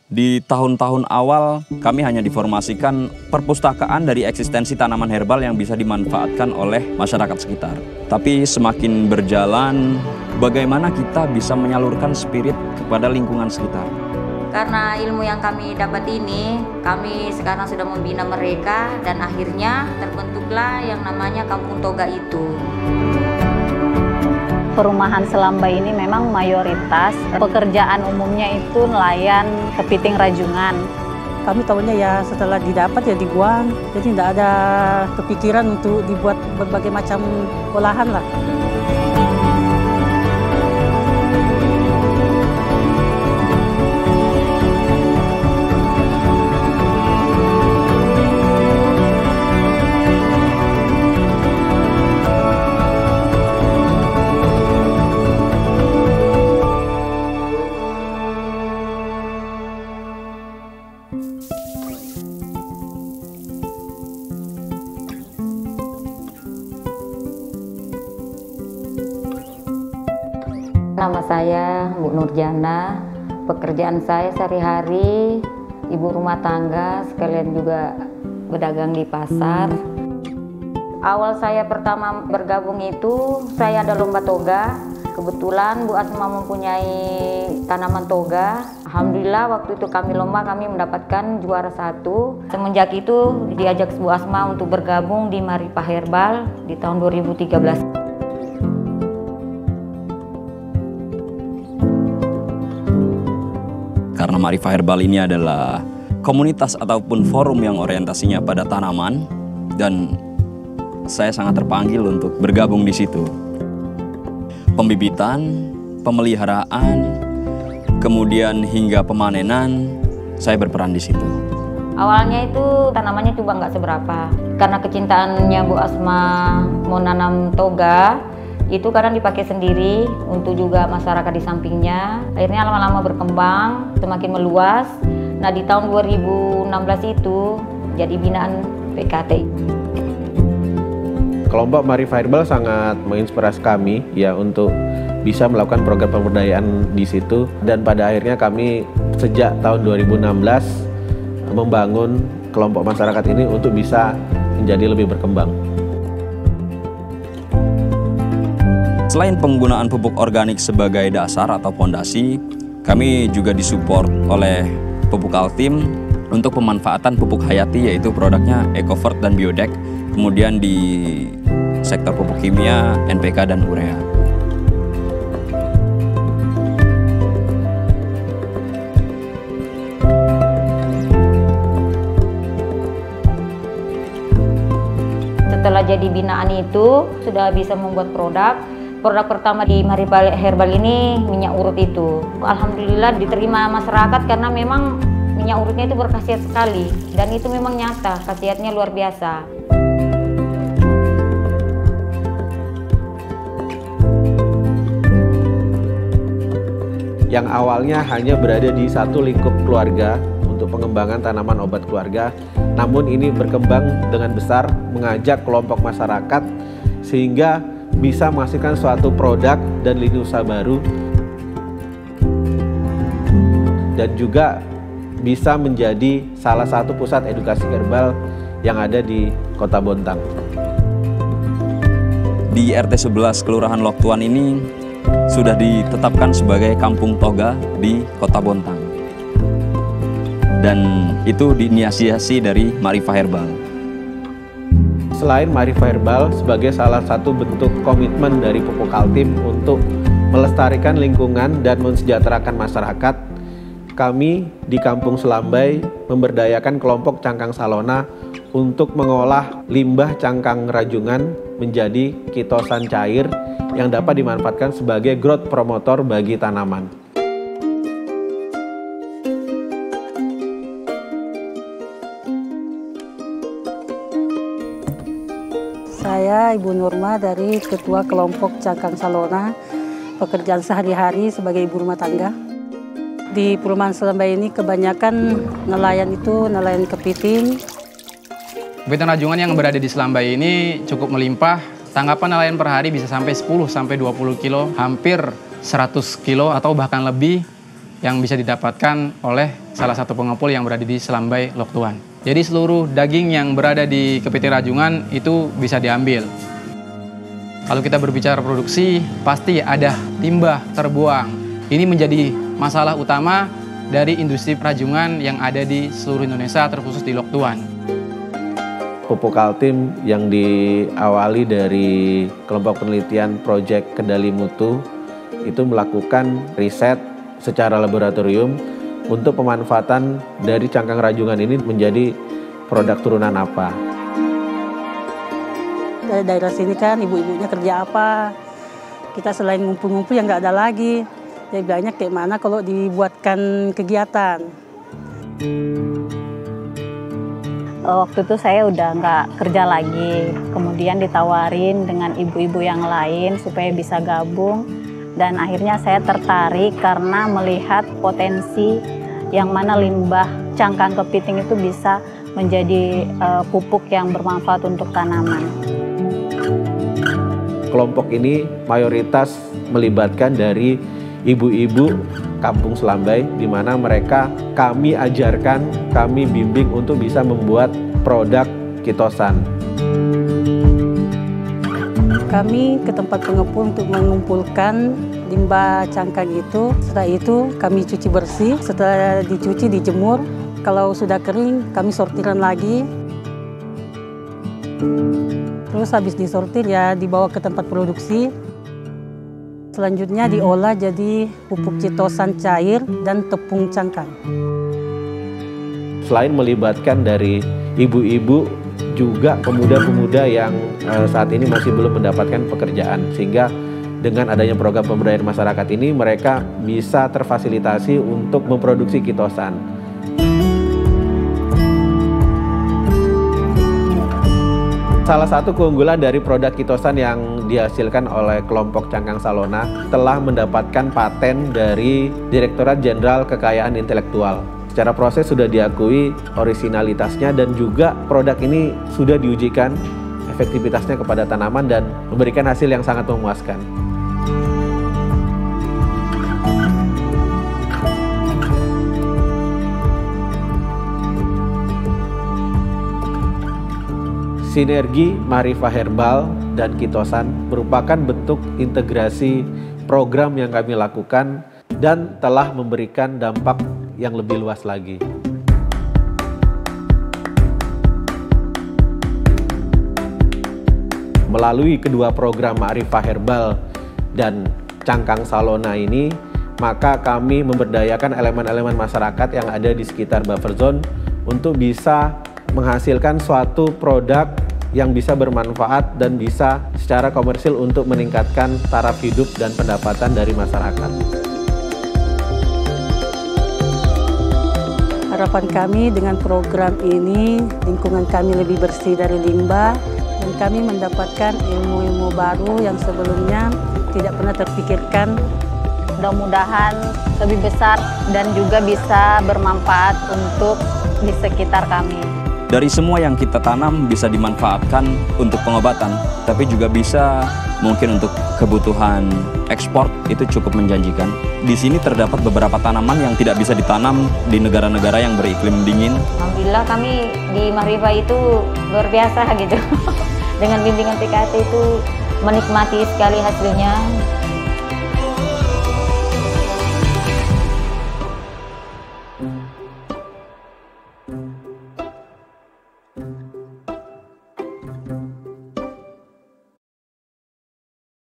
Di tahun-tahun awal, kami hanya diformasikan perpustakaan dari eksistensi tanaman herbal yang bisa dimanfaatkan oleh masyarakat sekitar. Tapi semakin berjalan, bagaimana kita bisa menyalurkan spirit kepada lingkungan sekitar? Karena ilmu yang kami dapat ini, kami sekarang sudah membina mereka dan akhirnya terbentuklah yang namanya Kampung Toga itu. Perumahan Selambai ini memang mayoritas pekerjaan umumnya itu nelayan, kepiting rajungan. Kami tahunya ya setelah didapat ya dibuang, jadi tidak ada kepikiran untuk dibuat berbagai macam olahan lah. Nama saya Bu Nurjana, pekerjaan saya sehari-hari ibu rumah tangga, sekalian juga berdagang di pasar. Awal saya pertama bergabung itu, saya ada lomba toga. Kebetulan Bu Asma mempunyai tanaman toga. Alhamdulillah waktu itu kami lomba, kami mendapatkan juara 1. Semenjak itu diajak Bu Asma untuk bergabung di Maripa Herbal di tahun 2013. Karena Maripa Herbal ini adalah komunitas ataupun forum yang orientasinya pada tanaman, dan saya sangat terpanggil untuk bergabung di situ. Pembibitan, pemeliharaan, kemudian hingga pemanenan, saya berperan di situ. Awalnya itu tanamannya coba nggak seberapa. Karena kecintaannya Bu Asma mau nanam toga, itu kadang dipakai sendiri untuk juga masyarakat di sampingnya. Akhirnya lama-lama berkembang, semakin meluas. Nah di tahun 2016 itu jadi binaan PKT. Kelompok Maripa Herbal sangat menginspirasi kami ya untuk bisa melakukan program pemberdayaan di situ, dan pada akhirnya kami sejak tahun 2016 membangun kelompok masyarakat ini untuk bisa menjadi lebih berkembang. Selain penggunaan pupuk organik sebagai dasar atau pondasi, kami juga disupport oleh Pupuk Altim untuk pemanfaatan pupuk hayati, yaitu produknya Ecovert dan Biodek. Kemudian di sektor pupuk kimia, NPK dan urea. Setelah jadi binaan itu, sudah bisa membuat produk. Produk pertama di Maripa Herbal ini minyak urut itu. Alhamdulillah diterima masyarakat karena memang minyak urutnya itu berkhasiat sekali. Dan itu memang nyata, khasiatnya luar biasa. Yang awalnya hanya berada di satu lingkup keluarga untuk pengembangan tanaman obat keluarga, namun ini berkembang dengan besar, mengajak kelompok masyarakat sehingga bisa menghasilkan suatu produk dan lini usaha baru, dan juga bisa menjadi salah satu pusat edukasi herbal yang ada di Kota Bontang. Di RT 11 Kelurahan Loktuan ini sudah ditetapkan sebagai Kampung Toga di Kota Bontang, dan itu diinisiasi dari Maripa Herbal. Selain Maripa Herbal sebagai salah satu bentuk komitmen dari Pupuk Altim untuk melestarikan lingkungan dan mensejahterakan masyarakat, kami di Kampung Selambai memberdayakan kelompok Cangkang Salona untuk mengolah limbah cangkang rajungan menjadi kitosan cair yang dapat dimanfaatkan sebagai growth promotor bagi tanaman. Saya Ibu Nurma dari Ketua Kelompok Cangkang Salona, pekerjaan sehari-hari sebagai ibu rumah tangga. Di Perumahan Selambai ini kebanyakan nelayan itu nelayan kepiting. Kepiting rajungan yang berada di Selambai ini cukup melimpah. Tangkapan nelayan per hari bisa sampai 10-20 kilo, hampir 100 kilo atau bahkan lebih yang bisa didapatkan oleh salah satu pengepul yang berada di Selambai Lok Tuan. Jadi seluruh daging yang berada di kepiting rajungan itu bisa diambil. Kalau kita berbicara produksi, pasti ada limbah terbuang. Ini menjadi masalah utama dari industri rajungan yang ada di seluruh Indonesia, terkhusus di Lok Tuan. Pupuk Altim yang diawali dari kelompok penelitian Proyek Kendali Mutu itu melakukan riset secara laboratorium untuk pemanfaatan dari cangkang rajungan ini menjadi produk turunan apa. Dari daerah sini kan ibu-ibunya kerja apa, kita selain ngumpul-ngumpul yang nggak ada lagi. Jadi banyak kayak mana kalau dibuatkan kegiatan. Waktu itu saya udah nggak kerja lagi, kemudian ditawarin dengan ibu-ibu yang lain supaya bisa gabung. Dan akhirnya saya tertarik karena melihat potensi yang mana limbah cangkang kepiting itu bisa menjadi pupuk yang bermanfaat untuk tanaman. Kelompok ini mayoritas melibatkan dari ibu-ibu kampung Selambai, di mana mereka kami ajarkan, kami bimbing untuk bisa membuat produk kitosan. Kami ke tempat pengepul untuk mengumpulkan limbah cangkang itu. Setelah itu kami cuci bersih, setelah dicuci dijemur. Kalau sudah kering kami sortiran lagi. Terus habis disortir ya dibawa ke tempat produksi. Selanjutnya diolah jadi pupuk kitosan cair dan tepung cangkang. Selain melibatkan dari ibu-ibu, juga pemuda-pemuda yang saat ini masih belum mendapatkan pekerjaan, sehingga dengan adanya program pemberdayaan masyarakat ini mereka bisa terfasilitasi untuk memproduksi kitosan. Salah satu keunggulan dari produk kitosan yang dihasilkan oleh kelompok Cangkang Salona telah mendapatkan paten dari Direktorat Jenderal Kekayaan Intelektual. Secara proses sudah diakui orisinalitasnya dan juga produk ini sudah diujikan efektivitasnya kepada tanaman dan memberikan hasil yang sangat memuaskan. Sinergi Marifah Herbal dan Kitosan merupakan bentuk integrasi program yang kami lakukan dan telah memberikan dampak yang lebih luas lagi. Melalui kedua program Marifah Herbal dan Cangkang Salona ini, maka kami memberdayakan elemen-elemen masyarakat yang ada di sekitar buffer zone untuk bisa menghasilkan suatu produk yang bisa bermanfaat dan bisa secara komersil untuk meningkatkan taraf hidup dan pendapatan dari masyarakat. Harapan kami dengan program ini, lingkungan kami lebih bersih dari limbah dan kami mendapatkan ilmu-ilmu baru yang sebelumnya tidak pernah terpikirkan. Mudah-mudahan lebih besar dan juga bisa bermanfaat untuk di sekitar kami. Dari semua yang kita tanam bisa dimanfaatkan untuk pengobatan, tapi juga bisa mungkin untuk kebutuhan ekspor, itu cukup menjanjikan. Di sini terdapat beberapa tanaman yang tidak bisa ditanam di negara-negara yang beriklim dingin. Alhamdulillah kami di Marifah itu luar biasa gitu. Dengan bimbingan PKT itu menikmati sekali hasilnya.